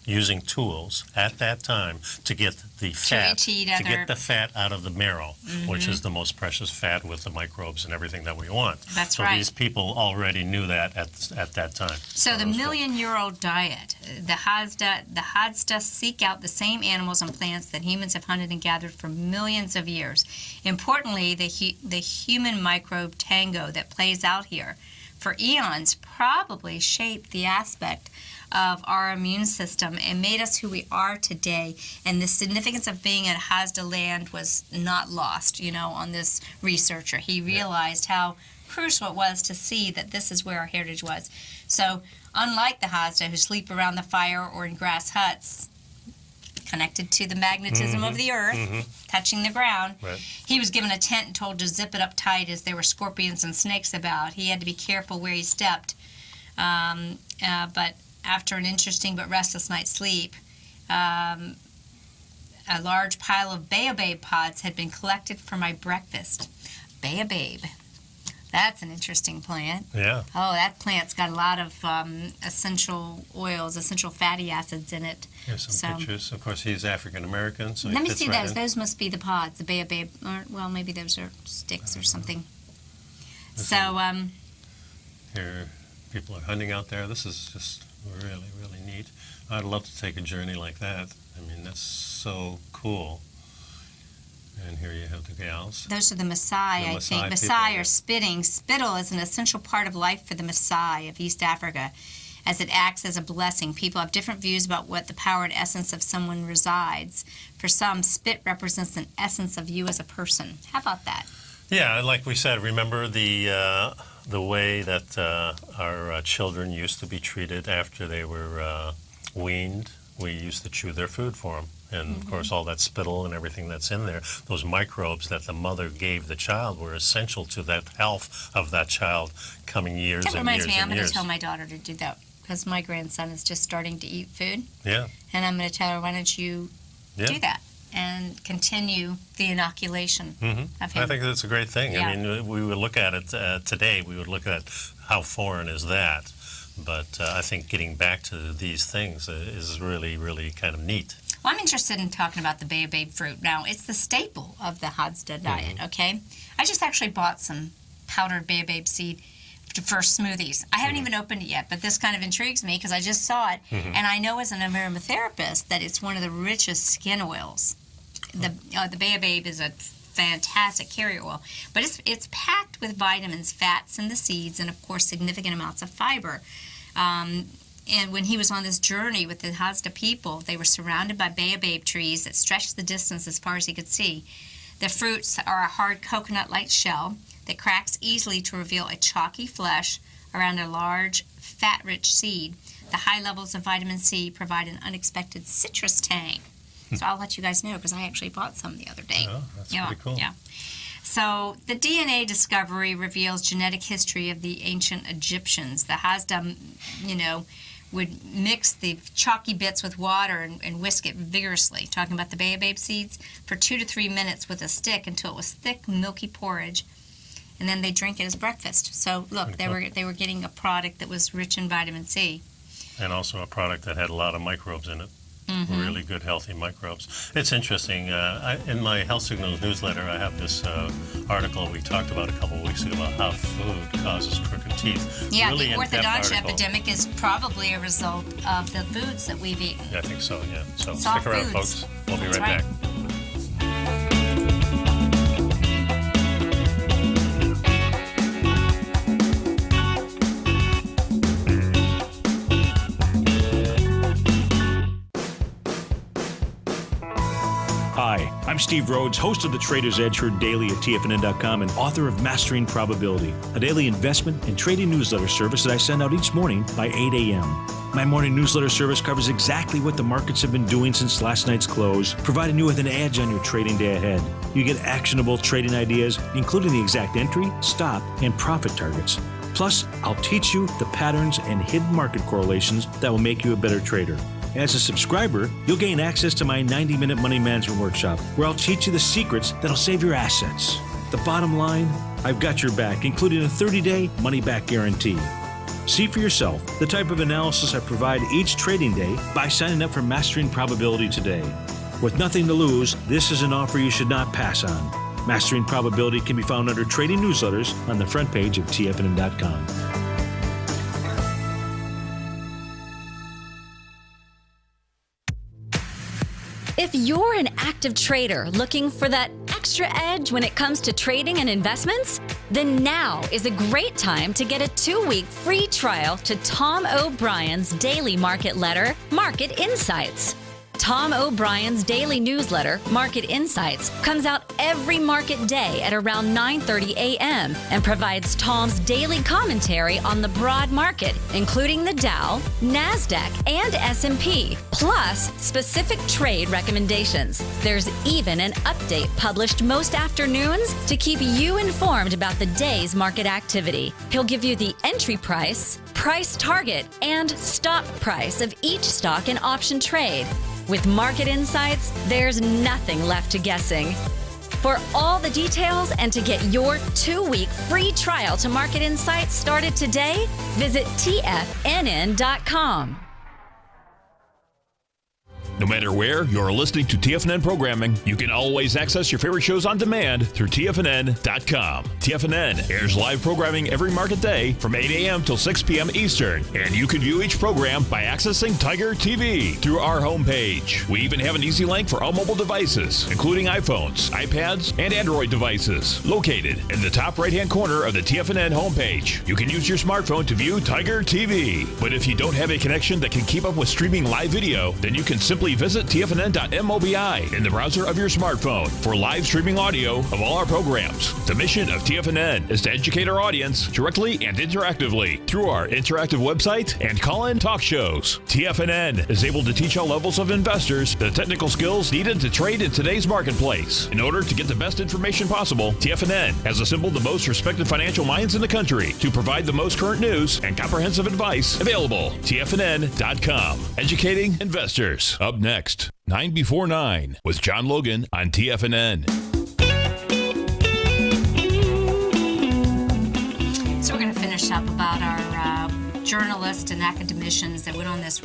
using tools at that time to get the fat, out of the marrow, which is the most precious fat with the microbes and everything that we want. That's so right. These people already knew that at that time. So the million-year-old diet, the Hazda seek out the same animals and plants that humans have hunted and gathered for millions of years. Importantly, the human microbe tango that plays out here for eons probably shaped the aspect of our immune system and made us who we are today. And the significance of being at Hazda land was not lost, on this researcher. He realized how crucial it was to see that this is where our heritage was. So unlike the Hazda who sleep around the fire or in grass huts, connected to the magnetism of the earth, touching the ground, he was given a tent and told to zip it up tight as there were scorpions and snakes about. He had to be careful where he stepped. But after an interesting but restless night's sleep, a large pile of baobab pods had been collected for my breakfast. Baobab. That's an interesting plant. Yeah. Oh, that plant's got a lot of essential oils, essential fatty acids in it. Here's some pictures. Of course, he's African American, so let me see right those. Those must be the pods, the baobab. Or, well, maybe those are sticks or something. Here, people are hunting out there. This is just really, really neat. I'd love to take a journey like that. I mean, that's so cool. And here you have the gals. Those are the Maasai, I think. Maasai are spitting. Spittle is an essential part of life for the Maasai of East Africa, as it acts as a blessing. People have different views about what the power and essence of someone resides. For some, spit represents an essence of you as a person. How about that? Yeah, like we said, remember the way that our children used to be treated after they were weaned? We used to chew their food for them. And, of course, all that spittle and everything that's in there, those microbes that the mother gave the child were essential to that health of that child coming years and years and years. That reminds me, I'm going to tell my daughter to do that because my grandson is just starting to eat food. Yeah. And I'm going to tell her, why don't you do that and continue the inoculation of him. I think that's a great thing. Yeah. I mean, we would look at it today, we would look at how foreign is that. But I think getting back to these things is really, really kind of neat. Well, I'm interested in talking about the baobab fruit. Now, it's the staple of the Hazda diet, okay? I just actually bought some powdered baobab seed for smoothies. I haven't even opened it yet, but this kind of intrigues me because I just saw it. And I know as an aromatherapist that it's one of the richest skin oils. The baobab is a fantastic carrier oil, but it's packed with vitamins, fats in the seeds, and, of course, significant amounts of fiber. And when he was on this journey with the Hazda people, they were surrounded by baobab trees that stretched the distance as far as he could see. The fruits are a hard coconut-like shell that cracks easily to reveal a chalky flesh around a large, fat-rich seed. The high levels of vitamin C provide an unexpected citrus tang. So I'll let you guys know because I actually bought some the other day. Oh, that's pretty cool. Yeah. So the DNA discovery reveals genetic history of the ancient Egyptians. The Hazda, would mix the chalky bits with water and whisk it vigorously, talking about the baobab seeds, for 2 to 3 minutes with a stick until it was thick, milky porridge, and then they drink it as breakfast. So look, they were getting a product that was rich in vitamin C. And also a product that had a lot of microbes in it. really good, healthy microbes. It's interesting. In my Health Signals newsletter, I have this article we talked about a couple of weeks ago about how food causes crooked teeth. Yeah, really the orthodontia epidemic is probably a result of the foods that we've eaten. Yeah, I think so, yeah. So Soft stick around, foods. folks. We'll be That's right back. Hi, I'm Steve Rhodes, host of the Trader's Edge, heard daily at TFNN.com and author of Mastering Probability, a daily investment and trading newsletter service that I send out each morning by 8 a.m. My morning newsletter service covers exactly what the markets have been doing since last night's close, providing you with an edge on your trading day ahead. You get actionable trading ideas, including the exact entry, stop, and profit targets. Plus, I'll teach you the patterns and hidden market correlations that will make you a better trader. As a subscriber, you'll gain access to my 90-minute money management workshop, where I'll teach you the secrets that'll save your assets. The bottom line, I've got your back, including a 30-day money-back guarantee. See for yourself the type of analysis I provide each trading day by signing up for Mastering Probability today. With nothing to lose, this is an offer you should not pass on. Mastering Probability can be found under Trading Newsletters on the front page of TFNN.com. If you're an active trader looking for that extra edge when it comes to trading and investments, then now is a great time to get a 2-week free trial to Tom O'Brien's daily market letter, Market Insights. Tom O'Brien's daily newsletter, Market Insights, comes out every market day at around 9:30 a.m. and provides Tom's daily commentary on the broad market, including the Dow, NASDAQ, and S&P, plus specific trade recommendations. There's even an update published most afternoons to keep you informed about the day's market activity. He'll give you the entry price, price target, and stop price of each stock and option trade. With Market Insights, there's nothing left to guessing. For all the details and to get your 2-week free trial to Market Insights started today, visit TFNN.com. No matter where you're listening to TFNN programming, you can always access your favorite shows on demand through TFNN.com. TFNN airs live programming every market day from 8 a.m. till 6 p.m. Eastern, and you can view each program by accessing Tiger TV through our homepage. We even have an easy link for all mobile devices, including iPhones, iPads, and Android devices, located in the top right-hand corner of the TFNN homepage. You can use your smartphone to view Tiger TV, but if you don't have a connection that can keep up with streaming live video, then you can simply visit TFNN.mobi in the browser of your smartphone for live streaming audio of all our programs. The mission of TFNN is to educate our audience directly and interactively through our interactive website and call-in talk shows. TFNN is able to teach all levels of investors the technical skills needed to trade in today's marketplace. In order to get the best information possible, TFNN has assembled the most respected financial minds in the country to provide the most current news and comprehensive advice available. TFNN.com. Educating investors. Up next, 9 before 9 with John Logan on TFNN. So we're going to finish up about our journalists and academicians that went on this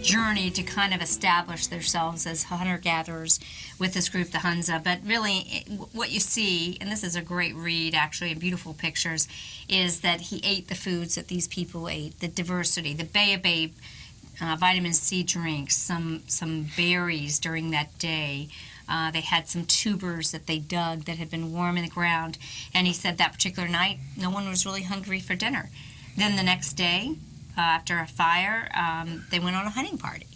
journey to kind of establish themselves as hunter-gatherers with this group, the Hunza. But really, what you see, and this is a great read, actually, and beautiful pictures, is that he ate the foods that these people ate, the diversity, the baobab, vitamin C drinks, some berries during that day. They had some tubers that they dug that had been warm in the ground. And he said that particular night, no one was really hungry for dinner. Then the next day, after a fire, they went on a hunting party.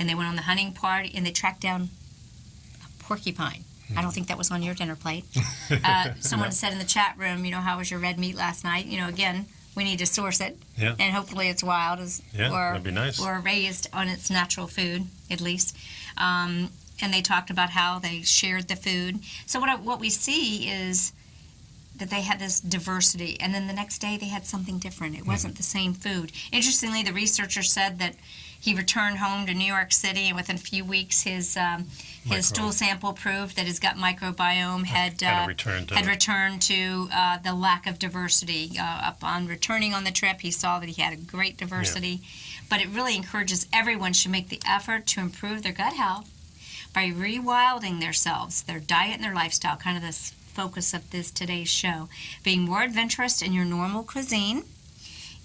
And they went on the hunting party, and they tracked down a porcupine. I don't think that was on your dinner plate. Someone said in the chat room, how was your red meat last night? Again, we need to source it, and hopefully it's wild, that'd be nice. Or raised on its natural food, at least. And they talked about how they shared the food. So what we see is that they had this diversity, and then the next day they had something different. It wasn't the same food. Interestingly, the researcher said that he returned home to New York City, and within a few weeks, his stool sample proved that his gut microbiome had returned to the lack of diversity. Upon returning on the trip, he saw that he had a great diversity. Yeah. But it really encourages everyone should make the effort to improve their gut health by rewilding themselves, their diet and their lifestyle, kind of the focus of today's show. Being more adventurous in your normal cuisine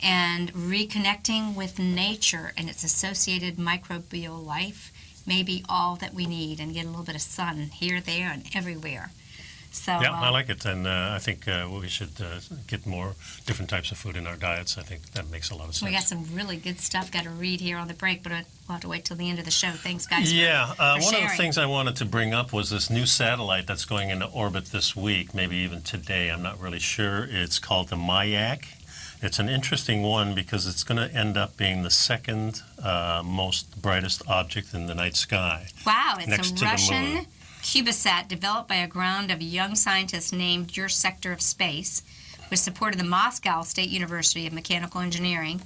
and reconnecting with nature and its associated microbial life may be all that we need, and get a little bit of sun here, there, and everywhere. So, yeah, I like it, and I think we should get more different types of food in our diets. I think that makes a lot of sense. We got some really good stuff. Got to read here on the break, but we'll have to wait till the end of the show. Thanks, guys. Yeah, for one sharing. of the things I wanted to bring up was this new satellite that's going into orbit this week, maybe even today. I'm not really sure. It's called the Mayak. It's an interesting one because it's going to end up being the second most brightest object in the night sky. Wow, it's next a to Russian the moon. CubeSat developed by a ground of young scientists named Your Sector of Space, with support of the Moscow State University of Mechanical Engineering.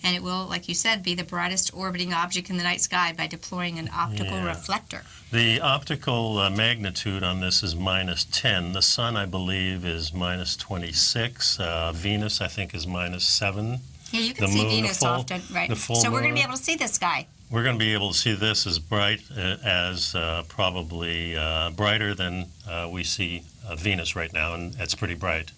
And it will, like you said, be the brightest orbiting object in the night sky by deploying an optical reflector. The optical magnitude on this is -10. The sun, I believe, is -26. Venus, I think, is -7. Yeah, you can see Venus often, right? So we're going to be able to see this guy. We're going to be able to see this as bright as probably brighter than we see Venus right now, and it's pretty bright.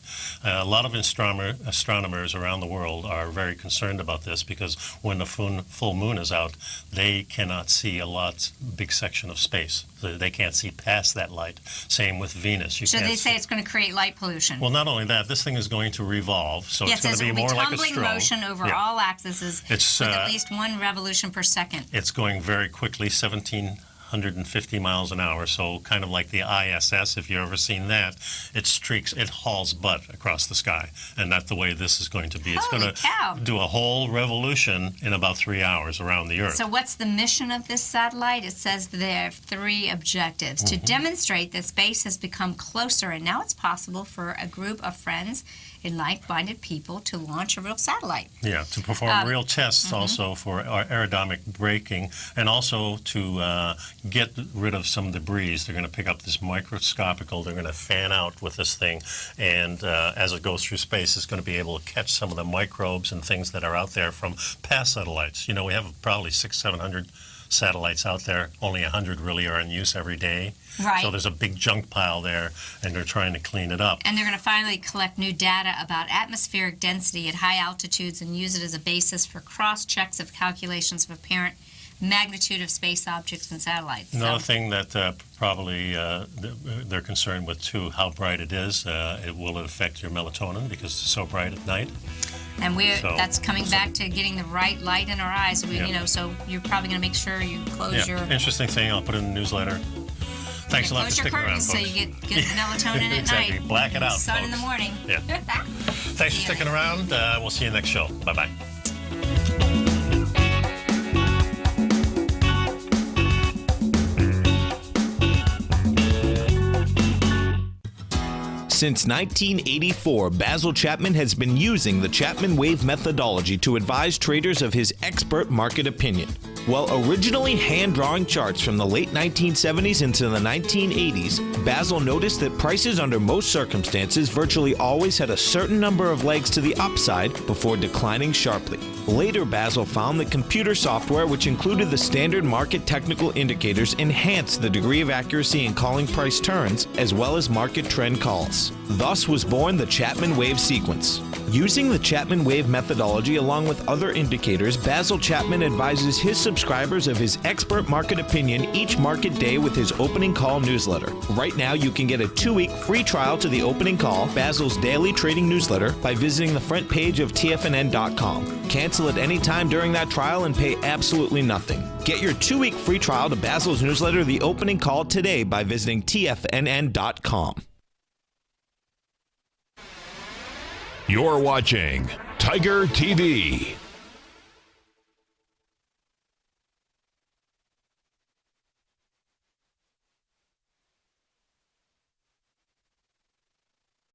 A lot of astronomers around the world are very concerned about this because when the full moon is out, they cannot see a big section of space. They can't see past that light. Same with Venus. So they say it's going to create light pollution. Well, not only that, this thing is going to revolve, so it's going to be more like a tumbling strobe. motion over all axes with at least 1 revolution per second. It's going very quickly, 1,750 miles an hour, so kind of like the ISS, if you've ever seen that. It streaks, it hauls butt across the sky, and that's the way this is going to be. It's going to do a whole revolution in about 3 hours around the Earth. So what's the mission of this satellite? It says that they have 3 objectives. To demonstrate that space has become closer, and now it's possible for a group of friends and like-minded people to launch a real satellite. Yeah, to perform real tests also for aerodynamic braking, and also to get rid of some debris. They're going to pick up this microscopical, they're going to fan out with this thing, and as it goes through space, it's going to be able to catch some of the microbes and things that are out there from past satellites. You know, we have probably 600-700 satellites out there. Only 100 really are in use every day. Right. So there's a big junk pile there, and they're trying to clean it up. And they're going to finally collect new data about atmospheric density at high altitudes and use it as a basis for cross-checks of calculations of apparent magnitude of space objects and satellites. Another thing that probably they're concerned with, too, how bright it is. Will it affect your melatonin because it's so bright at night? And that's coming back to getting the right light in our eyes. So you're probably going to make sure you close your... Interesting thing. I'll put it in the newsletter. Thanks a lot for sticking around, folks. So you get good melatonin at exactly. night. Black it out, sun folks. in the morning. Yeah. Thanks for sticking around. We'll see you next show. Bye-bye. Since 1984, Basil Chapman has been using the Chapman Wave methodology to advise traders of his expert market opinion. While originally hand-drawing charts from the late 1970s into the 1980s, Basil noticed that prices under most circumstances virtually always had a certain number of legs to the upside before declining sharply. Later, Basil found that computer software, which included the standard market technical indicators, enhanced the degree of accuracy in calling price turns, as well as market trend calls. Thus was born the Chapman Wave sequence. Using the Chapman Wave methodology along with other indicators, Basil Chapman advises his subscribers of his expert market opinion each market day with his opening call newsletter. Right now, you can get a 2-week free trial to the opening call, Basil's daily trading newsletter, by visiting the front page of TFNN.com. Cancel at any time during that trial and pay absolutely nothing. Get your 2-week free trial to Basil's newsletter, The Opening Call, today by visiting TFNN.com. You're watching Tiger TV.